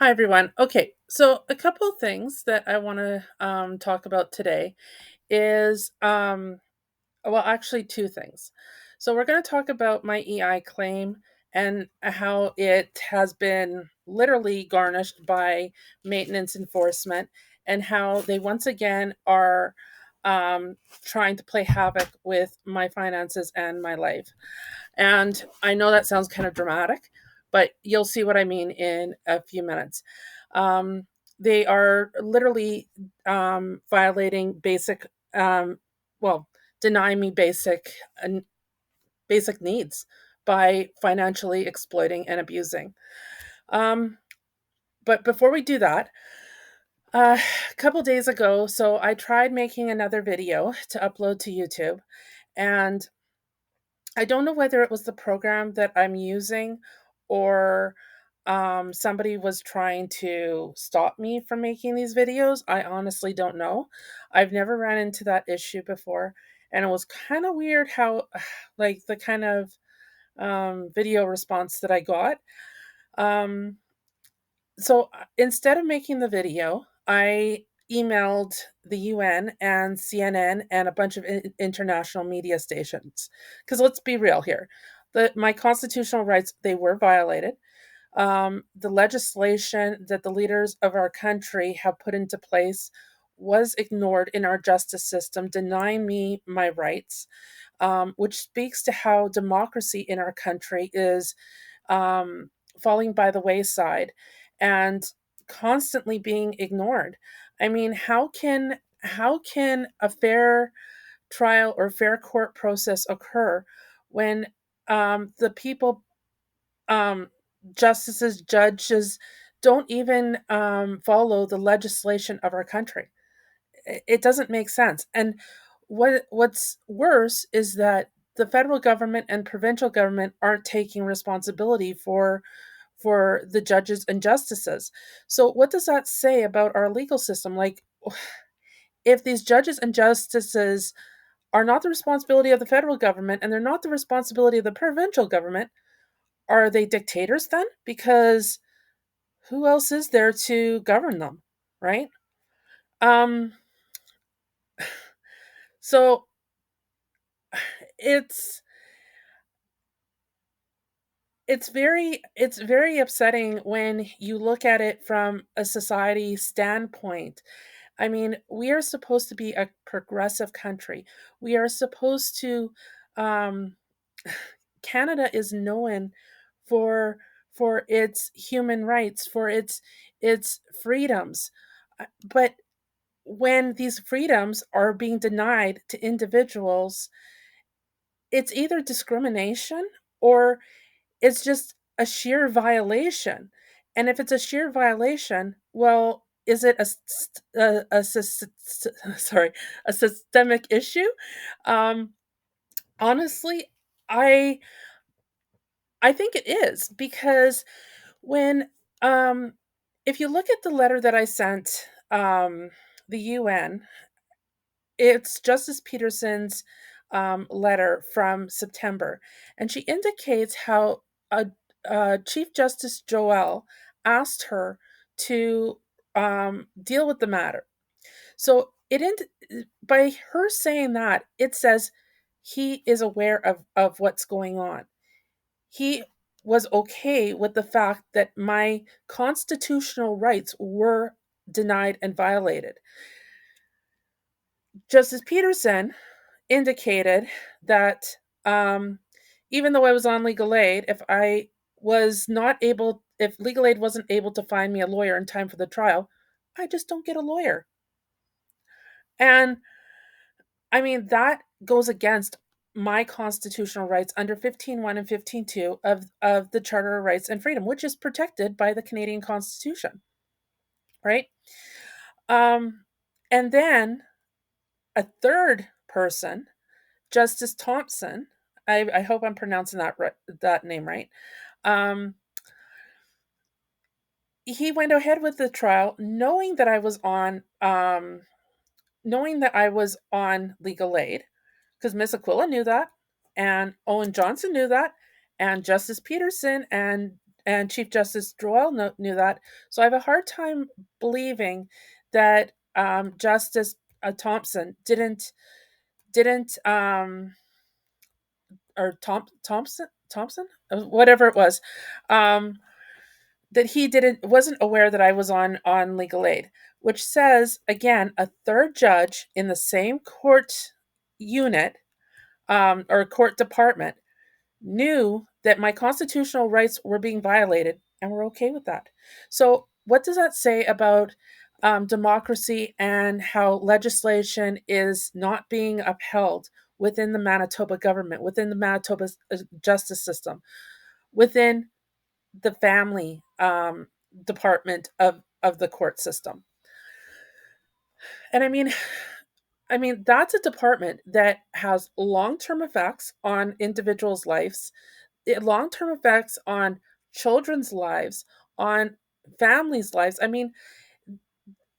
Hi, everyone. Okay, so a couple of things that I want to talk about today is, well, actually, two things. So, we're going to talk about my EI claim and how it has been literally garnished by maintenance enforcement, and how they once again are trying to play havoc with my finances and my life. And I know that sounds kind of dramatic, but you'll see what I mean in a few minutes. Um, they are literally violating um, well, denying me basic needs by financially exploiting and abusing. Um, but before we do that, a couple days ago, so I tried making another video to upload to YouTube, and I don't know whether it was the program that I'm using or somebody was trying to stop me from making these videos. I honestly don't know. I've never ran into that issue before. And it was kind of weird how, like, the kind of video response that I got. Um, so instead of making the video, I emailed the UN and CNN and a bunch of international media stations. Because let's be real here, my constitutional rights, they were violated. The legislation that the leaders of our country have put into place was ignored in our justice system, denying me my rights, which speaks to how democracy in our country is um, falling by the wayside and constantly being ignored. I mean, how can a fair trial or fair court process occur when the people, um, justices, judges, don't even follow the legislation of our country? It doesn't make sense. And what's worse is that the federal government and provincial government aren't taking responsibility for the judges and justices. So what does that say about our legal system? Like, if these judges and justices are not the responsibility of the federal government and they're not the responsibility of the provincial government, are they dictators then? Because who else is there to govern them, right? Um so it's it's very upsetting when you look at it from a society standpoint. I mean, we are supposed to be a progressive country. We are supposed to, um Canada is known for its human rights, for its freedoms. But when these freedoms are being denied to individuals, it's either discrimination or it's just a sheer violation. And if it's a sheer violation, well, is it sorry, a systemic issue? Um, Honestly, I I think it is because when um, if you look at the letter that I sent the UN, it's Justice Peterson's letter from September, and she indicates how Chief Justice Joel asked her to deal with the matter. So by her saying that, it says he is aware of what's going on. He was okay with the fact that my constitutional rights were denied and violated. Justice Peterson indicated that, even though I was on legal aid, if legal aid wasn't able to find me a lawyer in time for the trial, I just don't get a lawyer. And I mean, that goes against my constitutional rights under 15.1 and 15.2 of the Charter of Rights and Freedom, which is protected by the Canadian Constitution, right? Um, and then a third person, Justice Thompson, I hope I'm pronouncing that name right. Um, he went ahead with the trial, knowing that I was on legal aid, because Miss Aquila knew that, and Owen Johnson knew that, and Justice Peterson and and Chief Justice Drewell knew that. So I have a hard time believing that Justice Thompson didn't or Thompson, whatever it was, um, that he wasn't aware that I was on legal aid, which says again a third judge in the same court unit, or court department, knew that my constitutional rights were being violated and were okay with that. So, what does that say about democracy and how legislation is not being upheld within the Manitoba government, within the Manitoba justice system, within the family department of the court system? And I mean that's a department that has long-term effects on individuals' lives, long-term effects on children's lives, on families' lives. I mean,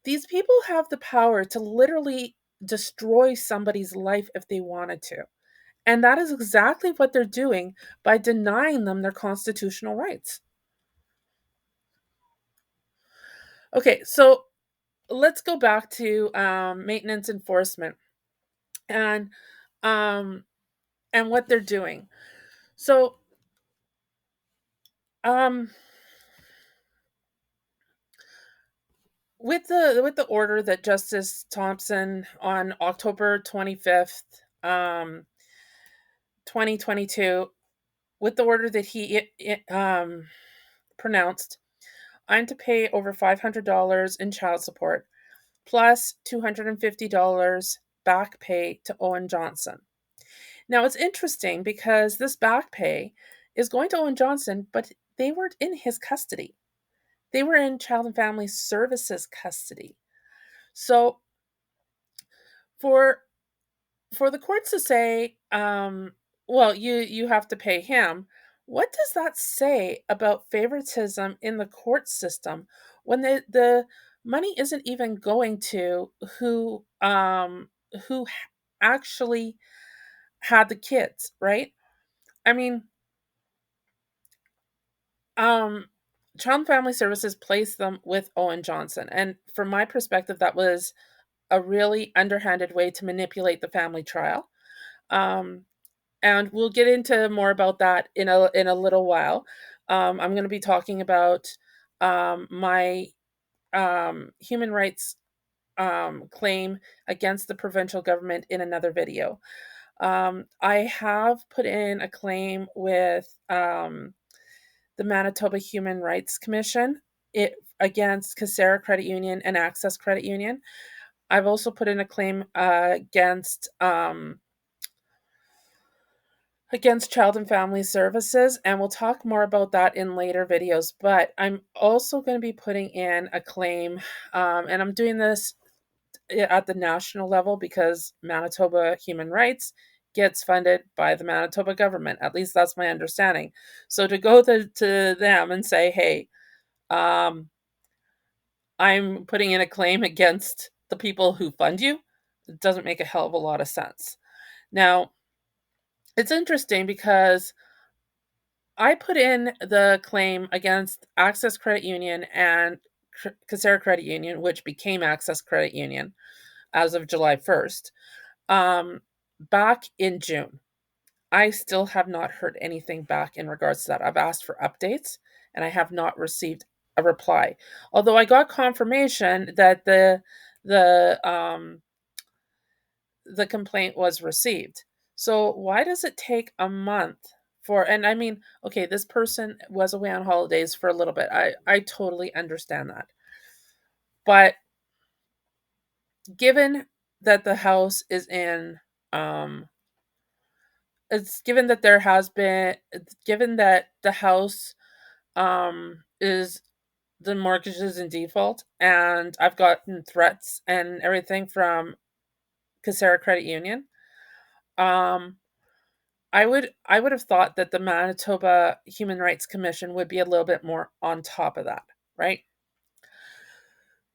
these people have the power to literally destroy somebody's life if they wanted to. And that is exactly what they're doing by denying them their constitutional rights. Okay, so let's go back to maintenance enforcement and um, and what they're doing. So um, with the order that Justice Thompson on October 25th, 2022, with the order that he pronounced, I'm to pay over $500 in child support plus $250 back pay to Owen Johnson. Now it's interesting because this back pay is going to Owen Johnson, but they weren't in his custody. They were in Child and Family Services custody. So for for the courts to say, well, you have to pay him, what does that say about favoritism in the court system when the money isn't even going to who actually had the kids, right? I mean, um Child and Family Services placed them with Owen Johnson, and from my perspective that was a really underhanded way to manipulate the family trial. Um and we'll get into more about that in a little while. I'm going to be talking about my human rights claim against the provincial government in another video. I have put in a claim with the Manitoba Human Rights Commission against Casera Credit Union and Access Credit Union. I've also put in a claim against Child and Family Services, and we'll talk more about that in later videos. But I'm also going to be putting in a claim, and I'm doing this at the national level because Manitoba Human Rights gets funded by the Manitoba government. At least that's my understanding. So to go to them and say, hey, um, I'm putting in a claim against the people who fund you, it doesn't make a hell of a lot of sense. Now, it's interesting because I put in the claim against Access Credit Union and Casera Credit Union, which became Access Credit Union as of July 1st, back in June. I still have not heard anything back in regards to that. I've asked for updates and I have not received a reply. Although I got confirmation that the complaint was received. So why does it take a month for, and I mean, okay, this person was away on holidays for a little bit. I totally understand that. But given that the house is in it's given that there has been given that the house is the mortgage is in default and I've gotten threats and everything from Casera Credit Union, um I would have thought that the Manitoba Human Rights Commission would be a little bit more on top of that, right?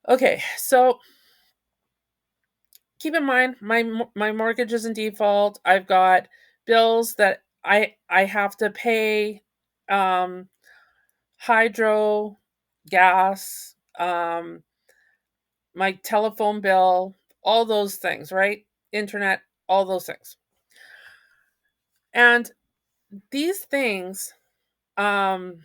Okay, so keep in mind my mortgage is in default. I've got bills that I have to pay. Um, hydro, gas, my telephone bill, all those things, right? Internet, all those things. And these things um,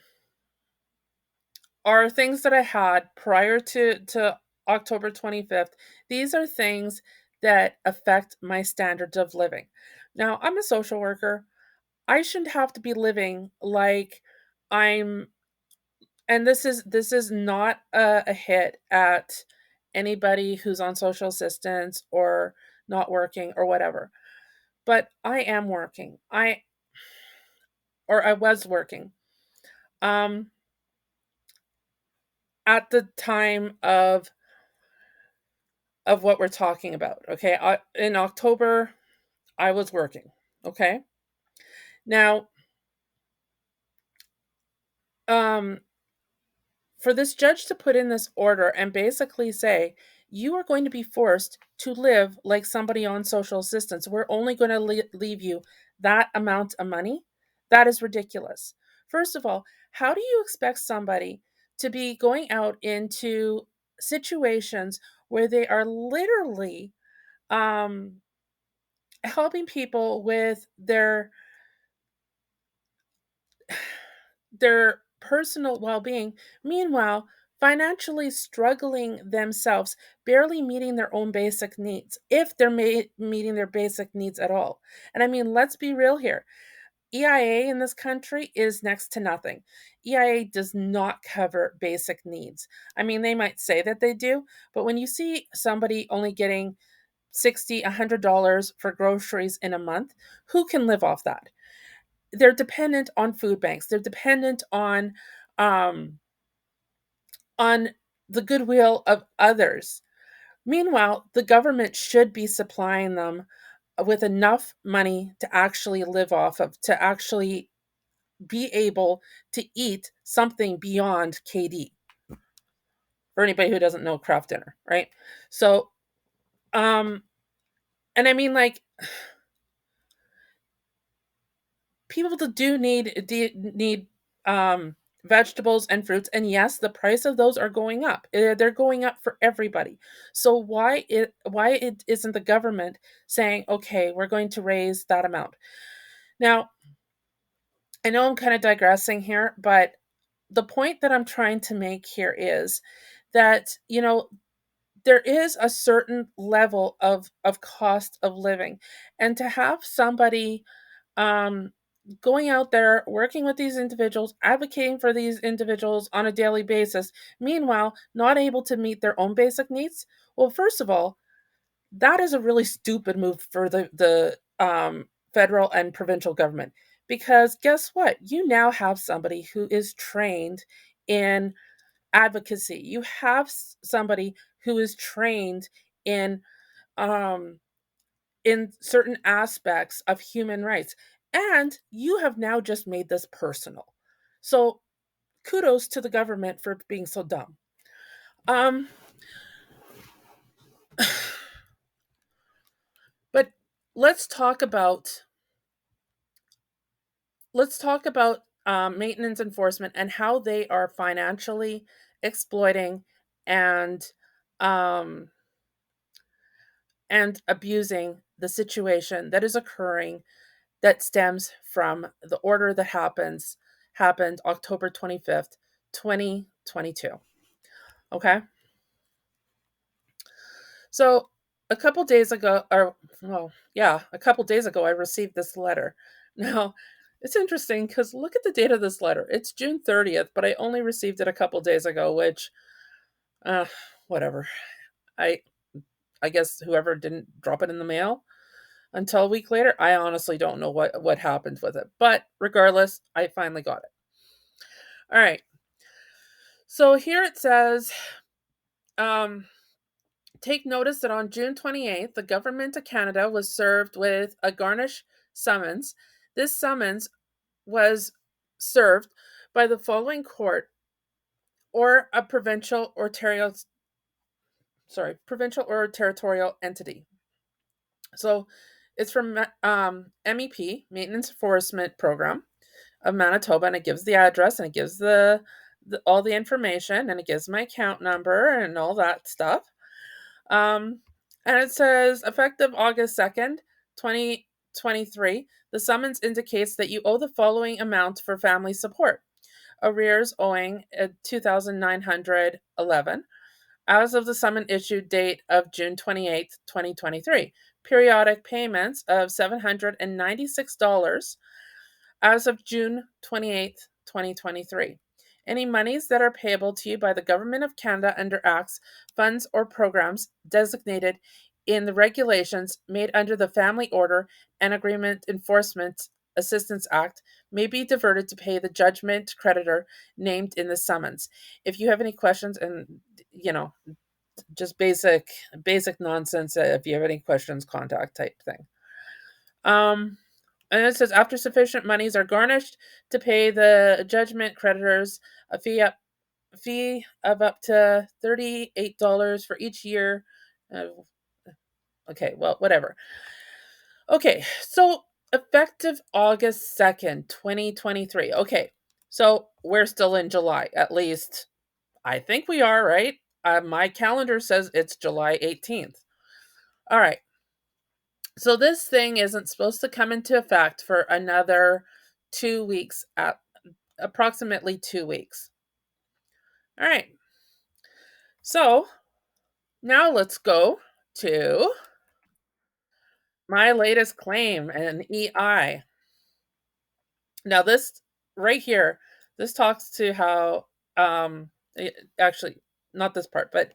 are things that I had prior to October 25th. These are things that affect my standards of living. Now, I'm a social worker. I shouldn't have to be living like I'm, and this is not a hit at anybody who's on social assistance or not working or whatever. But I am working. I was working. Um at the time of what we're talking about. Okay. In October, I was working. Okay. Now, um, for this judge to put in this order and basically say, you are going to be forced to live like somebody on social assistance, we're only going to leave you that amount of money, that is ridiculous. First of all, how do you expect somebody to be going out into situations where they are literally um, helping people with their personal well-being, meanwhile financially struggling themselves, barely meeting their own basic needs, if they're meeting their basic needs at all. And I mean, let's be real here. EIA in this country is next to nothing. EIA does not cover basic needs. I mean, they might say that they do, but when you see somebody only getting 60, $100 for groceries in a month, who can live off that? They're dependent on food banks. They're dependent um, on the goodwill of others. Meanwhile, the government should be supplying them with enough money to actually live off of, to actually be able to eat something beyond KD. For anybody who doesn't know craft dinner, right? So, um, and I mean, like, people that need vegetables and fruits, and yes, the price of those are going up. They're going up for everybody. So why it isn't the government saying, okay, we're going to raise that amount? Now, I know I'm kind of digressing here, but the point that I'm trying to make here is that, there is a certain level of cost of living, and to have somebody um, going out there, working with these individuals, advocating for these individuals on a daily basis, meanwhile, not able to meet their own basic needs. Well, first of all, that is a really stupid move for the federal and provincial government. Because guess what? You now have somebody who is trained in advocacy. You have somebody who is trained in um, in certain aspects of human rights. And you have now just made this personal. So kudos to the government for being so dumb. Um, but let's talk about maintenance enforcement and how they are financially exploiting and um, and abusing the situation that is occurring, that stems from the order that happened October 25th, 2022. Okay? So, a couple days ago, or well, yeah, a couple days ago I received this letter. Now, it's interesting cuz look at the date of this letter. It's June 30th, but I only received it a couple days ago, which uh whatever. I I guess whoever didn't drop it in the mail until a week later, I honestly don't know what happened with it. But regardless, I finally got it. All right. So here it says, um, take notice that on June 28th, the government of Canada was served with a garnish summons. This summons was served by the following court or a provincial or territorial entity. So it's from MEP, Maintenance Enforcement Program of Manitoba, and it gives the address and it gives the all the information, and it gives my account number and all that stuff. Um, and it says effective August 2nd, 2023, the summons indicates that you owe the following amount for family support. Arrears owing 2,911 as of the summon issued date of June 28th, 2023. Periodic payments of $796 as of June 28th, 2023. Any monies that are payable to you by the Government of Canada under acts, funds, or programs designated in the regulations made under the Family Order and Agreement Enforcement Assistance Act may be diverted to pay the judgment creditor named in the summons. If you have any questions, and just basic nonsense, if you have any questions, contact type thing. And it says after sufficient monies are garnished to pay the judgment creditors a fee of up to $38 for each year. Okay, well, whatever. Okay, so effective August 2nd, 2023. Okay, so we're still in July, at least I think we are, right? My calendar says it's July 18th. All right. So this thing isn't supposed to come into effect for another 2 weeks, at approximately 2 weeks. All right. So now let's go to my latest claim, an EI. Now this right here, this talks to how actually not this part, but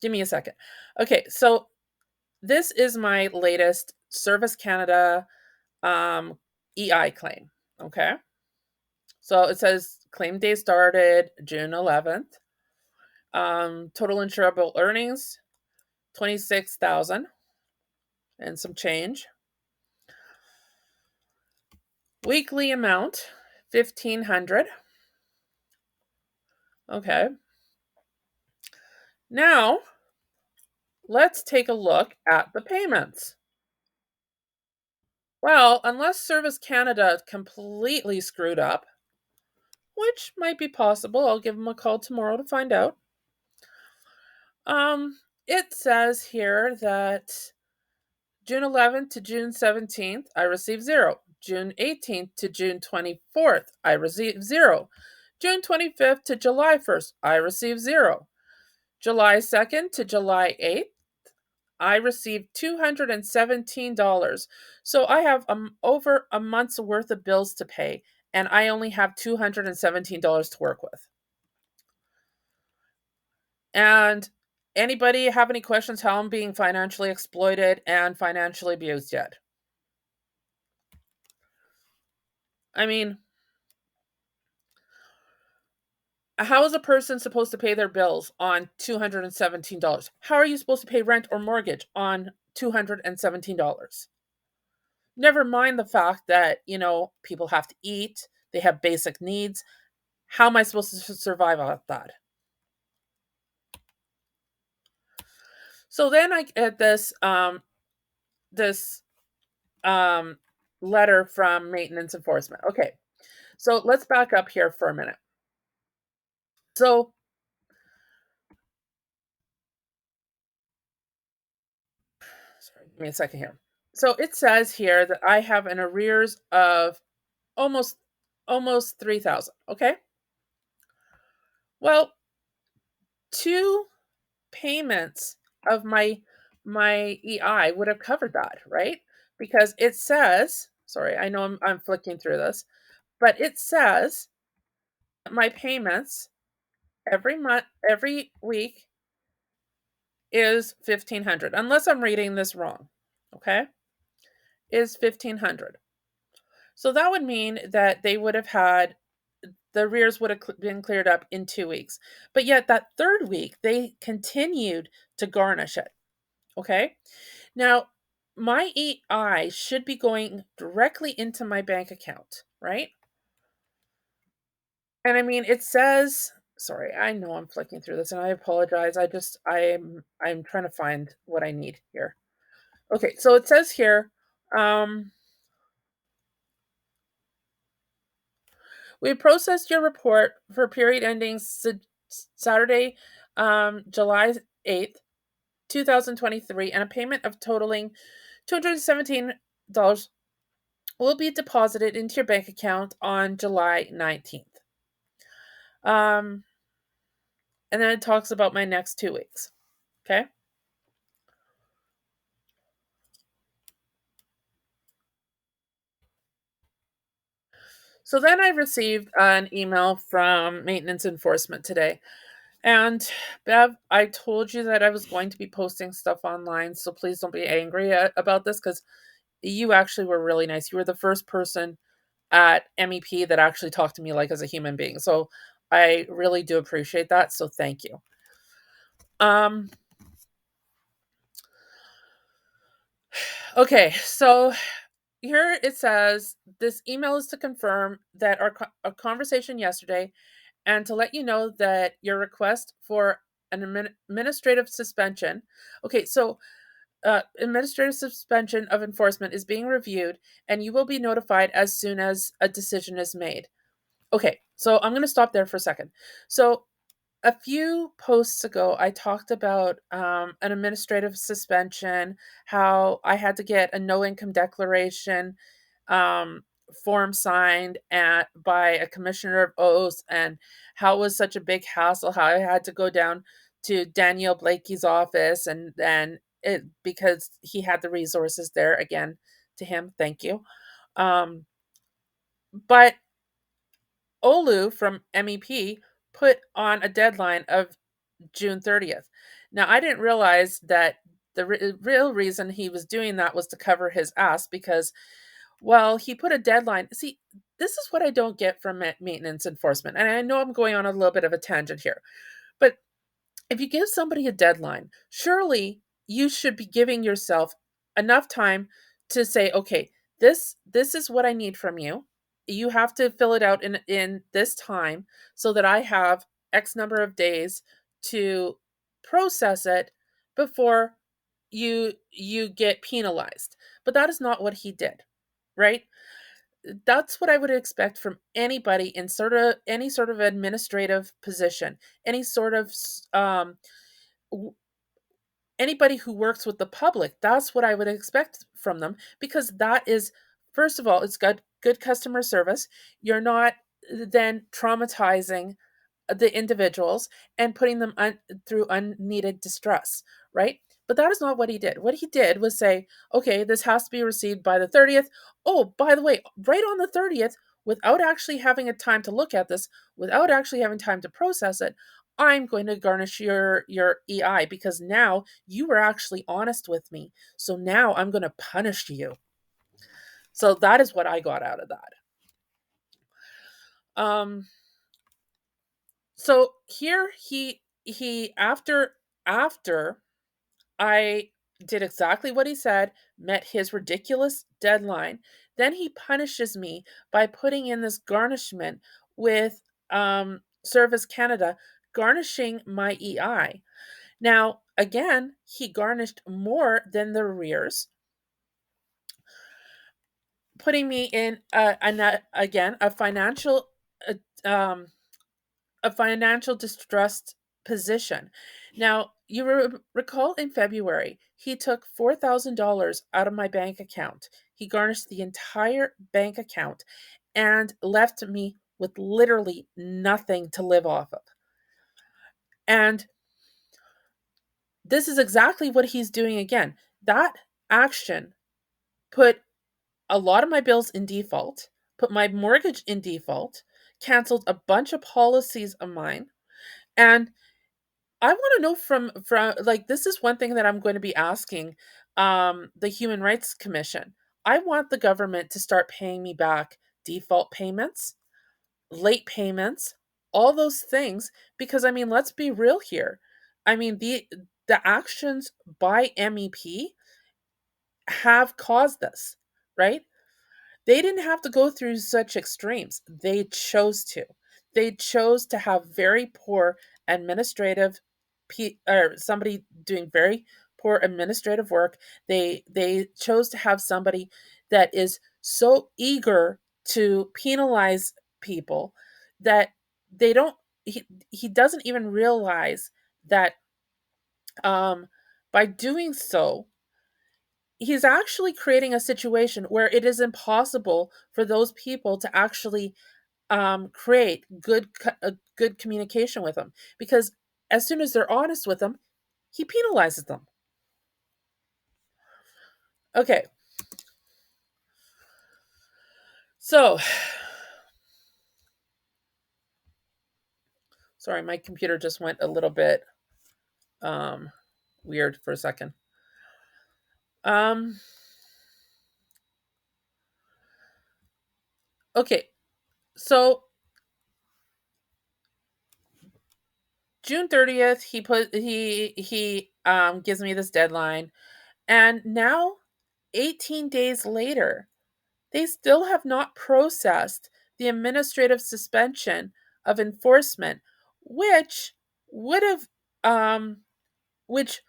give me a second. Okay, so this is my latest Service Canada EI claim. Okay. So it says claim day started June 11th. Total insurable earnings 26,000 and some change. Weekly amount 1,500. Okay. Now let's take a look at the payments. Well, unless Service Canada completely screwed up, which might be possible, I'll give them a call tomorrow to find out. It says here that June 11th to June 17th, I received 0. June 18th to June 24th, I received 0. June 25th to July 1st, I received 0. July 2nd to July 8th, I received $217. So I have over a month's worth of bills to pay, and I only have $217 to work with. And anybody have any questions how I'm being financially exploited and financially abused yet? I mean, how is a person supposed to pay their bills on $217? How are you supposed to pay rent or mortgage on $217? Never mind the fact that, people have to eat, they have basic needs. How am I supposed to survive off that? So then I get this letter from maintenance enforcement. Okay. So let's back up here for a minute. So sorry, give me a second here. So it says here that I have an arrears of almost 3,000. Okay. Well, 2 payments of my EI would have covered that, right? Because it says, sorry, I know I'm flicking through this, but it says my payments every week is 1,500, unless I'm reading this wrong. Okay? Is 1,500. So that would mean that they would have had the arrears would have been cleared up in 2 weeks. But yet that third week, they continued to garnish it. Okay? Now, my EI should be going directly into my bank account, right? And I mean, it says, sorry, I know I'm flicking through this and I apologize. I'm trying to find what I need here. Okay, so it says here, We processed your report for period ending Saturday, July 8th, 2023, and a payment of totaling $217 will be deposited into your bank account on July 19th. And then it talks about my next 2 weeks. Okay. So then I received an email from maintenance enforcement today. And Bev, I told you that I was going to be posting stuff online, so please don't be angry about this, because you actually were really nice. You were the first person at MEP that actually talked to me like as a human being. So I really do appreciate that. So thank you. Um okay, so here it says this email is to confirm that our conversation yesterday and to let you know that your request for an administrative suspension. Okay, so administrative suspension of enforcement is being reviewed, and you will be notified as soon as a decision is made. Okay, so I'm going to stop there for a second. So a few posts ago, I talked about an administrative suspension, how I had to get a no income declaration um, form signed by a commissioner of oaths, and how it was such a big hassle, how I had to go down to Daniel Blakey's office, and then it because he had the resources there. Again, to him, thank you. But Olu from MEP put on a deadline of June 30th. Now, I didn't realize that the real reason he was doing that was to cover his ass, because, well, he put a deadline. See, this is what I don't get from maintenance enforcement. And I know I'm going on a little bit of a tangent here, but if you give somebody a deadline, surely you should be giving yourself enough time to say, okay, this is what I need from you. You have to fill it out in this time so that I have X number of days to process it before you get penalized. But that is not what he did, right? That's what I would expect from anybody in sort of any sort of administrative position, any sort of w- anybody who works with the public. That's what I would expect from them, because that is, first of all, it's good customer service. You're not then traumatizing the individuals and putting them through unneeded distress, right? But that is not what he did. What he did was say, okay, this has to be received by the 30th. Oh, by the way, right on the 30th, without actually having a time to look at this, without actually having time to process it, I'm going to garnish your EI, because now you were actually honest with me. So now I'm going to punish you. So that is what I got out of that. Um so here he after I did exactly what he said, met his ridiculous deadline, then he punishes me by putting in this garnishment with Service Canada, garnishing my EI. Now, again, he garnished more than the arrears, putting me in again uh, um, a financial distressed position. Now, you recall in February, he took $4,000 out of my bank account. He garnished the entire bank account and left me with literally nothing to live off of. And this is exactly what he's doing again. That action put a lot of my bills in default, put my mortgage in default, canceled a bunch of policies of mine, and I want to know from like, this is one thing that I'm going to be asking the Human Rights Commission. I want the government to start paying me back default payments, late payments, all those things, because I mean, let's be real here. I mean, the actions by MEP have caused this, right? They didn't have to go through such extremes. They chose to. They chose to have very poor administrative or somebody doing very poor administrative work. They chose to have somebody that is so eager to penalize people that they don't he doesn't even realize that um by doing so he's actually creating a situation where it is impossible for those people to actually create good communication with him, because as soon as they're honest with him, he penalizes them. Okay, so sorry, my computer just went a little bit um, weird for a second. Um, okay, so June 30th, he gives me this deadline, and now 18 days later, they still have not processed the administrative suspension of enforcement, which would have um, which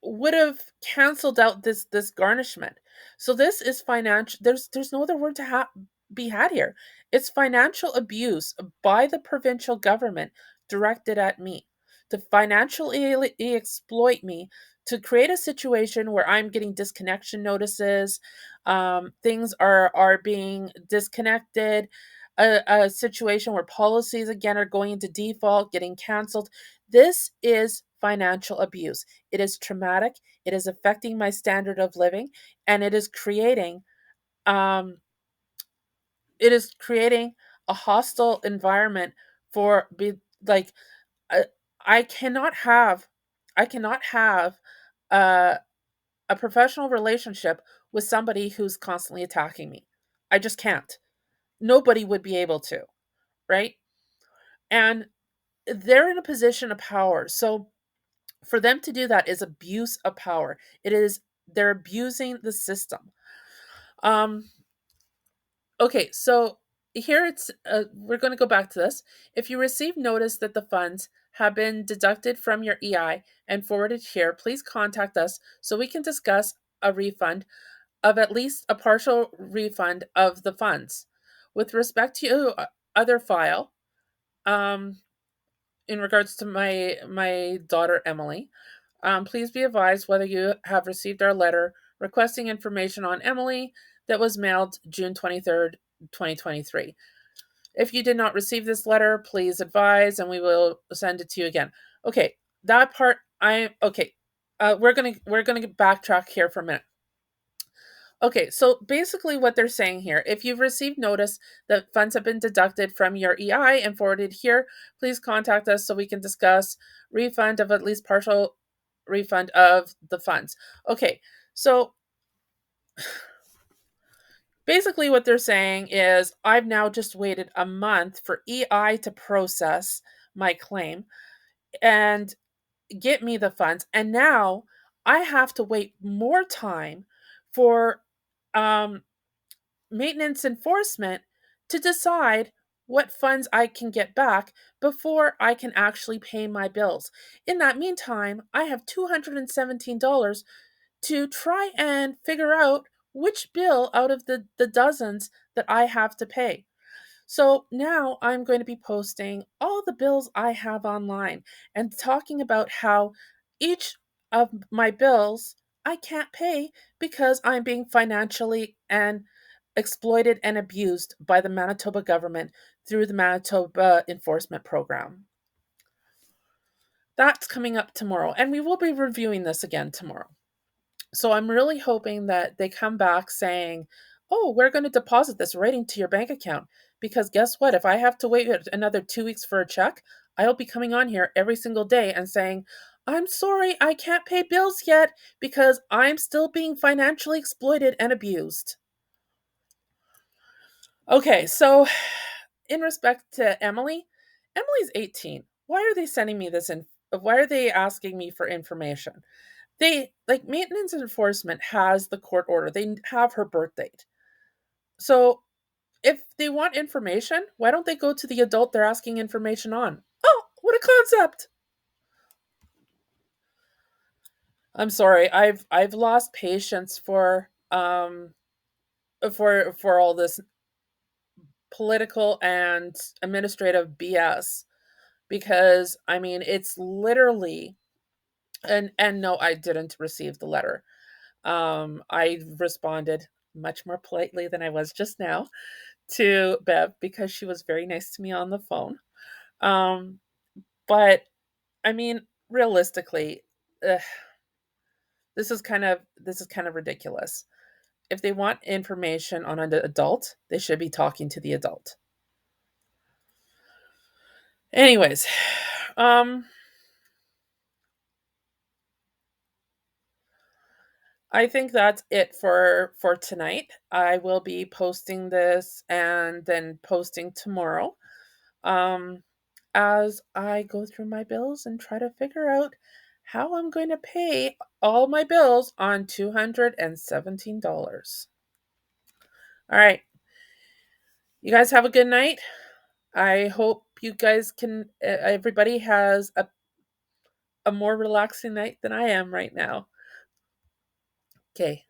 would have canceled out this garnishment. So this is financial. There's no other word to be had here. It's financial abuse by the provincial government directed at me to financially exploit me, to create a situation where I'm getting disconnection notices. Things are being disconnected. A situation where policies again are going into default, getting canceled. This is financial abuse. It is traumatic. It is affecting my standard of living, and um, it is creating a hostile environment for be like uh, I cannot have I cannot have uh, a professional relationship with somebody who's constantly attacking me. I just can't. Nobody would be able to, right? And they're in a position of power. So for them to do that is abuse of power. They're abusing the system. Um okay, so here it's we're going to go back to this. If you receive notice that the funds have been deducted from your EI and forwarded here, please contact us so we can discuss a refund of at least a partial refund of the funds. With respect to your other file, um in regards to my daughter Emily, please be advised whether you have received our letter requesting information on Emily that was mailed June 23rd, 2023. If you did not receive this letter, please advise and we will send it to you again. Okay, that part I okay. We're gonna backtrack here for a minute. Okay, so basically what they're saying here, if you've received notice that funds have been deducted from your EI and forwarded here, please contact us so we can discuss refund of at least partial refund of the funds. Okay, so basically what they're saying is I've now just waited a month for EI to process my claim and get me the funds, and now I have to wait more time for um maintenance enforcement to decide what funds I can get back before I can actually pay my bills. In that meantime, I have $217 to try and figure out which bill out of the dozens that I have to pay. So now I'm going to be posting all the bills I have online and talking about how each of my bills I can't pay because I'm being financially and exploited and abused by the Manitoba government through the Manitoba Enforcement Program. That's coming up tomorrow, and we will be reviewing this again tomorrow. So I'm really hoping that they come back saying, oh, we're going to deposit this right into your bank account. Because guess what? If I have to wait another 2 weeks for a check, I'll be coming on here every single day and saying, I'm sorry, I can't pay bills yet because I'm still being financially exploited and abused. Okay, so in respect to Emily, Emily's 18. Why are they sending me this in? Why are they asking me for information? They like maintenance enforcement has the court order. They have her birth date. So if they want information, why don't they go to the adult they're asking information on? Oh, what a concept. I'm sorry. I've lost patience for all this political and administrative BS, because I mean it's literally, and no, I didn't receive the letter. I responded much more politely than I was just now to Bev because she was very nice to me on the phone. Um, but I mean, realistically, ugh, this is kind of ridiculous. If they want information on an adult, they should be talking to the adult. Anyways, um, I think that's it for tonight. I will be posting this and then posting tomorrow. Um, as I go through my bills and try to figure out how I'm going to pay all my bills on $217. All right. You guys have a good night. I hope you guys can, everybody has a more relaxing night than I am right now. Okay.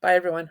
Bye, everyone.